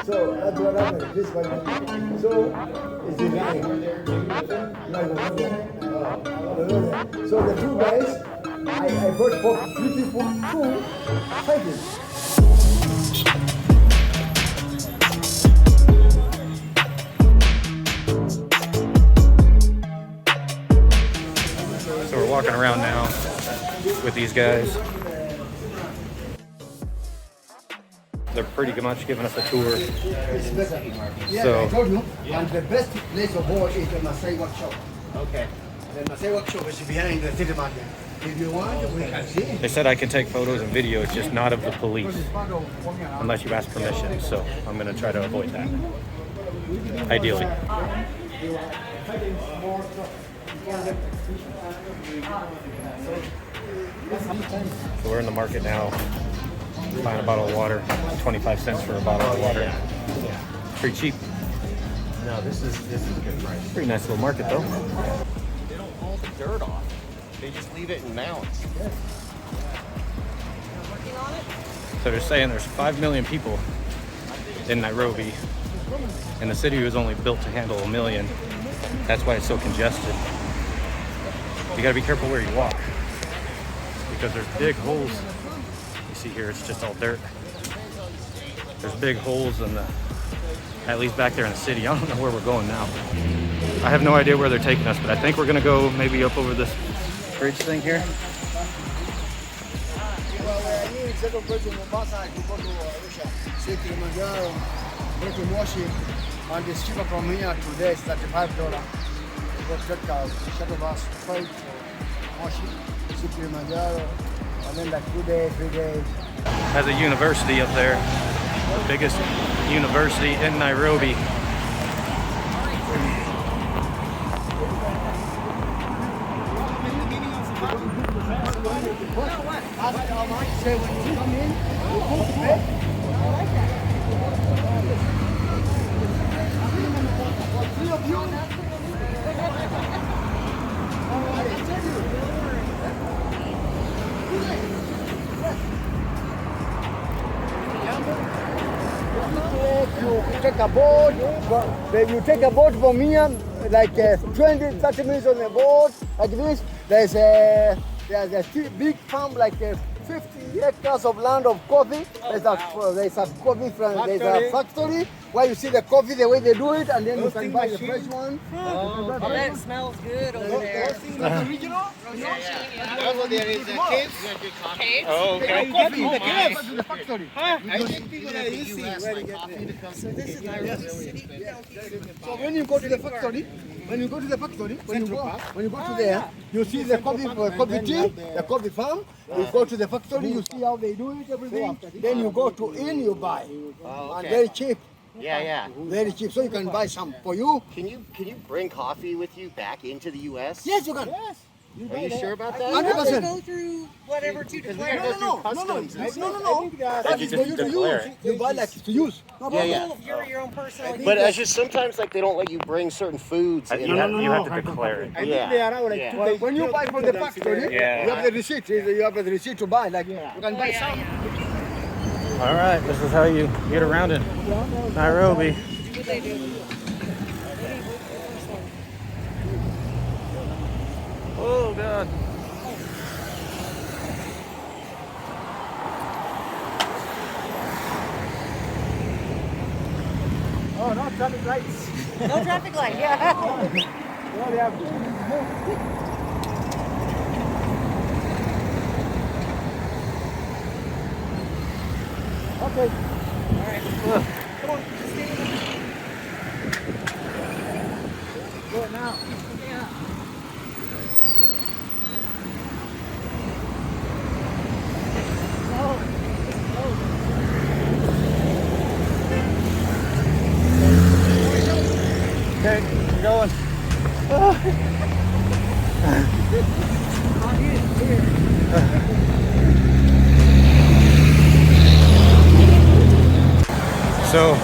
So that's what happened. This one. So it's the guy. So the two guys, I brought for three people to fighting. So we're walking around now with these guys. They're pretty much giving us a tour. It's better. Yeah, So- I told you. And the best place of all is the Maasai workshop. Okay. The Maasai workshop is behind the city market. If you want, we can see. They said I can take photos and videos, just not of the police, unless you ask permission. So I'm gonna try to avoid that, ideally. So we're in the market now, buying a bottle of water, 25 cents for a bottle of water. Pretty cheap. No, this is a good price. Pretty nice little market though. They don't haul the dirt off. They just leave it in mounds. So they're saying there's 5 million people in Nairobi, and the city was only built to handle 1 million. That's why it's so congested. You gotta be careful where you walk, because there's big holes. You see here, it's just all dirt. There's big holes in the, at least back there in the city. I don't know where we're going now. I have no idea where they're taking us, but I think we're gonna go maybe up over this bridge thing here. Instead of going to Mombasa, I could go to Arusha, say Kilimanjaro, go to Moshi, and it's cheaper from here to there, it's $35. You go take a shuttle bus straight to Moshi, see Kilimanjaro, and then like 2 days, 3 days. Has a university up there, the biggest university in Nairobi. Ask how much, say when you come in, you go to bed. Three of you. You take a boat, then you take a boat from here, like 20, 30 minutes on the boat, like this. There's a big farm, like 50 hectares of land of coffee. There's a coffee farm, there's a factory where you see the coffee, the way they do it, and then you can buy the fresh one. Oh, that smells good over there. Original? There is a cave. Caves? Oh, okay. Coffee, the cave to the factory. I think people that you see like coffee to come. So this is Nairobi City. So when you go to the factory, when you go to there, you see the coffee tea, the coffee farm. You go to the factory, you see how they do it, everything. Then you go to you buy, and very cheap. Yeah. Very cheap, so you can buy some for you. Can you bring coffee with you back into the U.S.? Yes, you can. Are you sure about that? You have to 100%. go through whatever to declare. No. That is for you to declare use. You buy like to use. Yeah. You're your own personal. But it's just sometimes like they don't let you bring certain foods. You have to declare it. Yeah. Well, when you buy from the factory, Yeah. you have the receipt. You have the receipt to buy. Like you can buy some. All right, this is how you get around in Nairobi. What they do. Oh, God. Oh, no traffic lights. No traffic light, yeah. Okay. Come on, stay with me. Do it now. Yeah. Okay, we're going. So,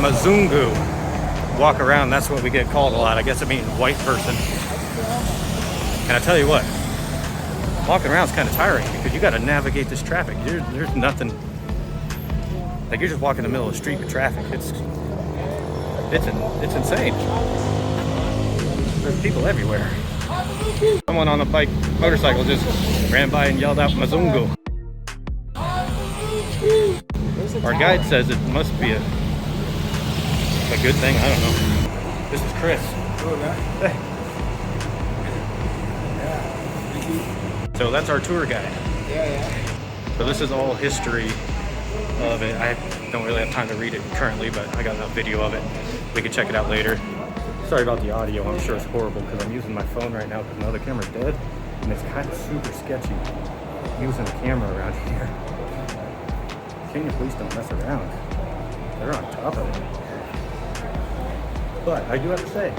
Mazungu, walk around, that's what we get called a lot. I guess it means white person. And I tell you what, walking around is kind of tiring because you got to navigate this traffic. There's nothing Like you're just walking in the middle of the street with traffic. It's insane. There's people everywhere. Someone on a motorcycle just ran by and yelled out Mazungu. Our guide says it must be a good thing. I don't know. This is Chris. So that's our tour guide. So this is all history of it. I don't really have time to read it currently, but I got enough video of it. We can check it out later. Sorry about the audio. I'm sure it's horrible because I'm using my phone right now because my other camera's dead. And it's kind of super sketchy using a camera around here. Kenya police don't mess around. They're on top of it. But I do have to say,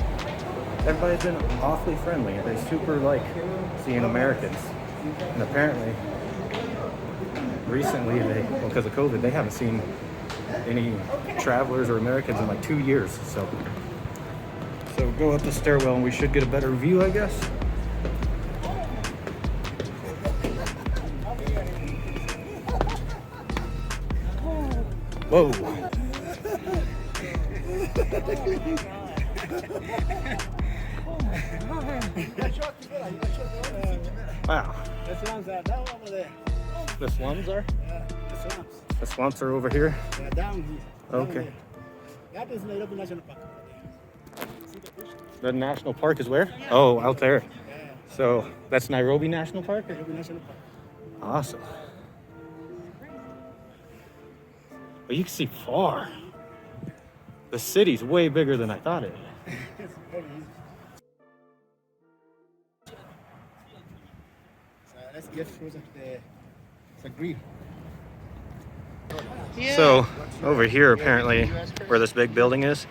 everybody's been awfully friendly. They super like seeing Americans. And apparently, recently, because of COVID, they haven't seen any travelers or Americans in like 2 years. So go up the stairwell and we should get a better view, I guess. Whoa. Wow. The slums are down over there. The slums are? Yeah, the slums. The slums are over here? They're down here. Okay. Down here. That is Nairobi National Park over there. See the fish? The national park is where? Oh, out there. So that's Nairobi National Park? Nairobi National Park. Awesome. But you can see far. The city's way bigger than I thought it was. It's very easy. So let's get closer to the green. So over here, apparently, where this big building is,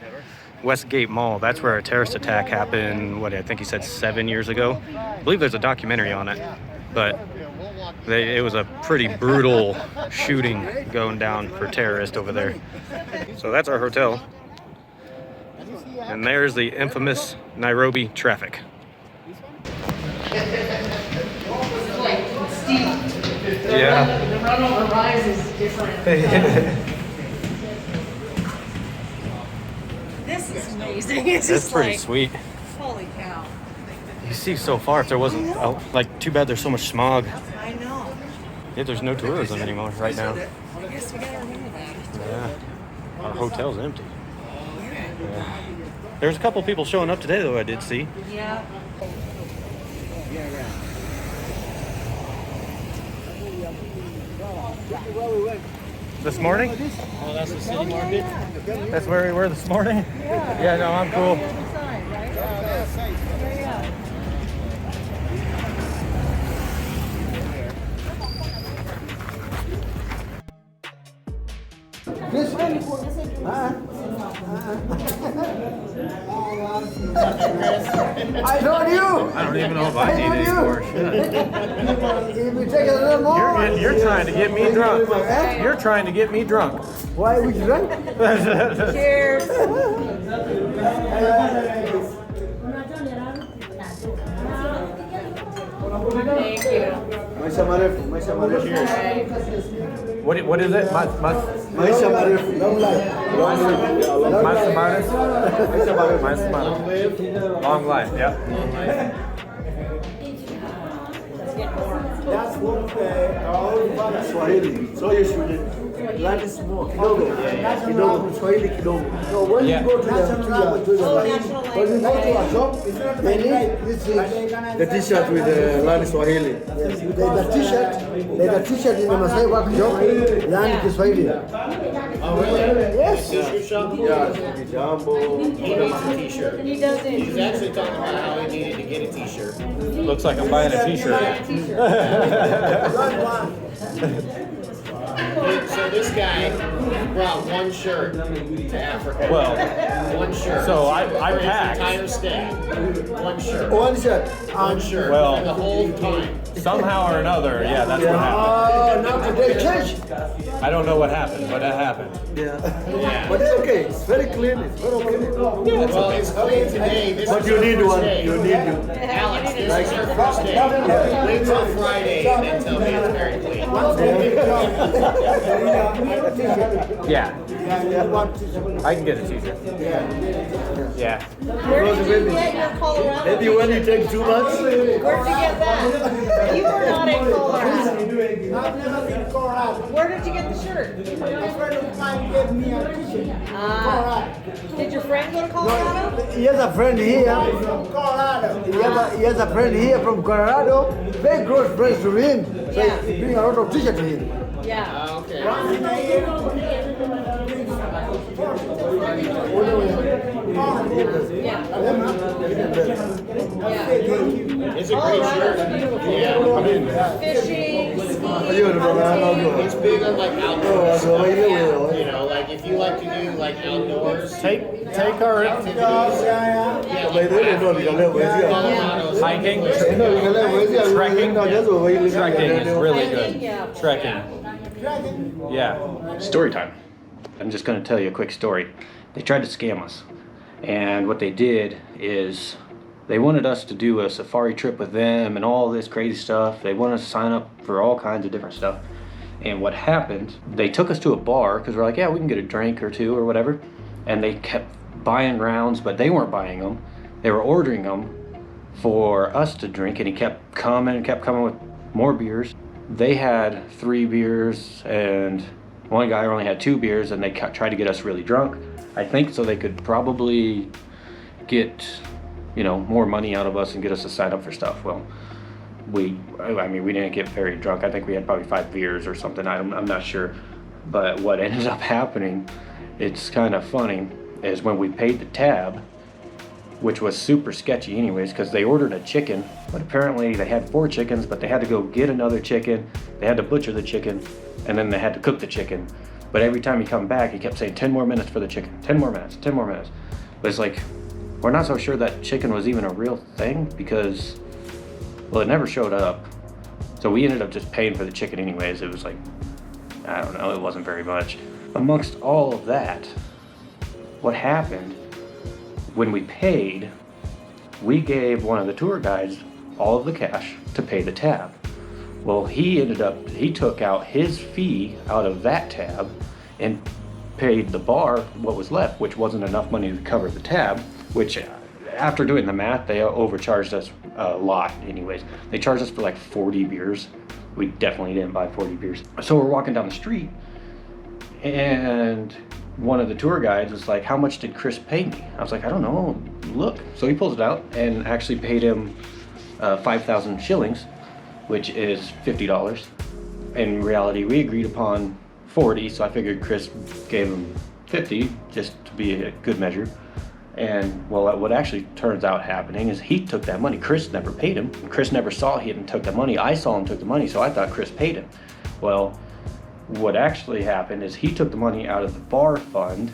Westgate Mall, that's where a terrorist attack happened, what I think he said 7 years ago. I believe there's a documentary on it, but it was a pretty brutal shooting going down for terrorists over there. So that's our hotel. And there's the infamous Nairobi traffic. Yeah. The run over rise is different. This is amazing. It's That's just pretty like, sweet. holy cow. You see so far if there wasn't, like, too bad there's so much smog. I know. Yeah, there's no tourism anymore right now. I guess we gotta remember that. Yeah. Our hotel's empty. Yeah. There's a couple people showing up today, though, I did see. Yeah. This morning? Oh, that's the city market? That's where we were this morning? Yeah, no, I'm cool. This one? I told you! I don't even know if I need any more shit. If we take a little more. You're trying to get me drunk. You're trying to get me drunk. Why we drunk? Cheers. Thank you. Maisha marefu, maisha marefu. What is it? Maisha marefu, long life. Long life, yeah. That's what our Swahili. So you should learn this more. Kidogo. Kidogo. Swahili kidogo. So when you go to when you go to a shop, they need this is the t-shirt with the learn Swahili. There's a t-shirt in the Masai workshop, learn Kiswahili. Oh, really? Yes. T-shirt shop? Yeah. Jumbo. He needs a t-shirt. He doesn't. He's actually talking about how he needed to get a t-shirt. Looks like I'm buying a t-shirt. So this guy brought one shirt to Africa. Well, One shirt. so I For his packed. entire stay. One shirt. One shirt. One shirt. Well- the whole time. Somehow or another, yeah, that's what happened. Oh, now today change. I don't know what happened, but it happened. Yeah. Yeah. But it's okay. It's very clean. It's very okay. Well, it's clean today. This But is you our need first one. day. You need you. Alex, this is our first day. Wait till Friday and then tell me it's very clean. Yeah. I can get a t-shirt. Yeah. Where did you get your Colorado? Maybe when you take too much. Where did you get that? You were not in Colorado. I've never been to Colorado. Where did you get the shirt? A friend of mine gave me a t-shirt. Colorado. Did your friend go to Colorado? He has a friend here. From Colorado. He has a friend here from Colorado. Very close friends to him. So Yeah. he bring a lot of t-shirts to him. Yeah. Okay. Once in a year. Yeah. Yeah. It's a great shirt. Yeah. Fishing, skiing, It's big on like outdoor stuff. You know, like if you like to do like outdoors. Take our Activities. Yeah, like Colorado's hiking. Trekking. Trekking is really hiking, good. yeah. Trekking. Yeah. Story time. I'm just going to tell you a quick story. They tried to scam us. And what they did is they wanted us to do a safari trip with them and all this crazy stuff. They wanted us to sign up for all kinds of different stuff. And what happened, they took us to a bar because we're like, yeah, we can get a drink or two or whatever. And they kept buying rounds, but they weren't buying them. They were ordering them for us to drink, and he kept coming with more beers. They had 3 beers, and one guy only had 2 beers, and they tried to get us really drunk. I think so they could probably get, more money out of us and get us to sign up for stuff. Well, we didn't get very drunk. I think we had probably 5 beers or something. I'm not sure. But what ended up happening, it's kind of funny, is when we paid the tab, which was super sketchy anyways, because they ordered a chicken, but apparently they had 4 chickens, but they had to go get another chicken, they had to butcher the chicken, and then they had to cook the chicken. But every time he come back, he kept saying 10 more minutes for the chicken, 10 more minutes, 10 more minutes. But it's like, we're not so sure that chicken was even a real thing, because, well, it never showed up. So we ended up just paying for the chicken anyways. It was like, I don't know, it wasn't very much. Amongst all of that, what happened, when we paid, we gave one of the tour guides all of the cash to pay the tab. Well, he took out his fee out of that tab and paid the bar what was left, which wasn't enough money to cover the tab, which after doing the math, they overcharged us a lot anyways. They charged us for like 40 beers. We definitely didn't buy 40 beers. So we're walking down the street, and one of the tour guides was like, how much did Chris pay me? I was like, I don't know, look. So he pulls it out and actually paid him 5,000 shillings, which is $50. In reality, we agreed upon 40, so I figured Chris gave him 50 just to be a good measure. And well, what actually turns out happening is he took that money. Chris never paid him. Chris never saw him took the money. I saw him took the money, so I thought Chris paid him. Well, what actually happened is he took the money out of the bar fund.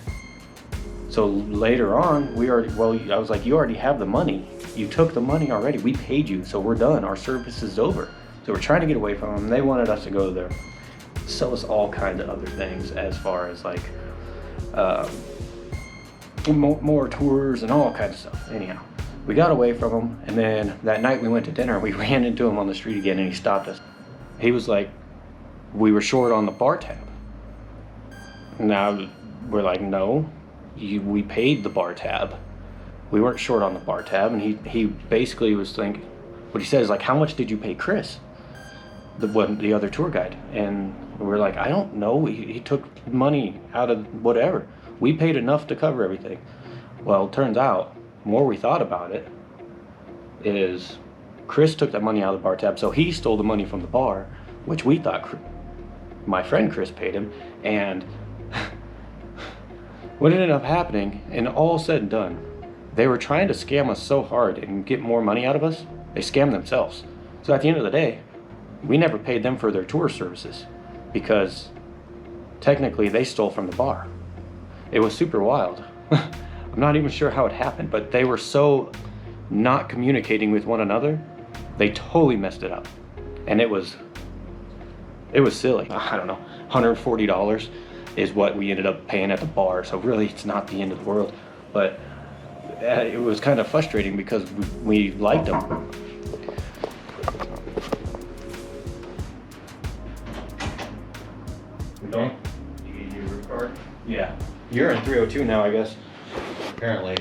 So later on, I was like, you already have the money. You took the money already. We paid you, so we're done. Our service is over. So we're trying to get away from them. They wanted us to go there, sell us all kinds of other things as far as like more tours and all kinds of stuff. Anyhow, we got away from him, and then that night we went to dinner. We ran into him on the street again, and he stopped us. He was like, we were short on the bar tab. Now we're like, no, we paid the bar tab. We weren't short on the bar tab. And he basically was thinking, what he said is like, how much did you pay Chris, the other tour guide? And we're like, I don't know. He took money out of whatever. We paid enough to cover everything. Well, it turns out, more we thought about it, is Chris took that money out of the bar tab, so he stole the money from the bar, which we thought my friend Chris paid him. And what ended up happening, and all said and done, they were trying to scam us so hard and get more money out of us, they scammed themselves. So at the end of the day, we never paid them for their tour services, because technically they stole from the bar. It was super wild. I'm not even sure how it happened, but they were so not communicating with one another, they totally messed it up. And it was silly. I don't know, $140 is what we ended up paying at the bar. So really, it's not the end of the world. But it was kind of frustrating because we liked them. You're in 302 now, I guess. Apparently.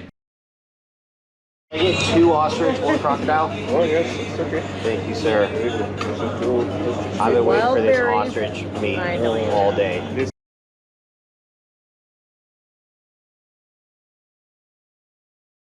I get 2 ostrich, 1 crocodile. Oh yes, it's okay. Thank you, sir. I've been waiting for this Well, ostrich I know. meat all day.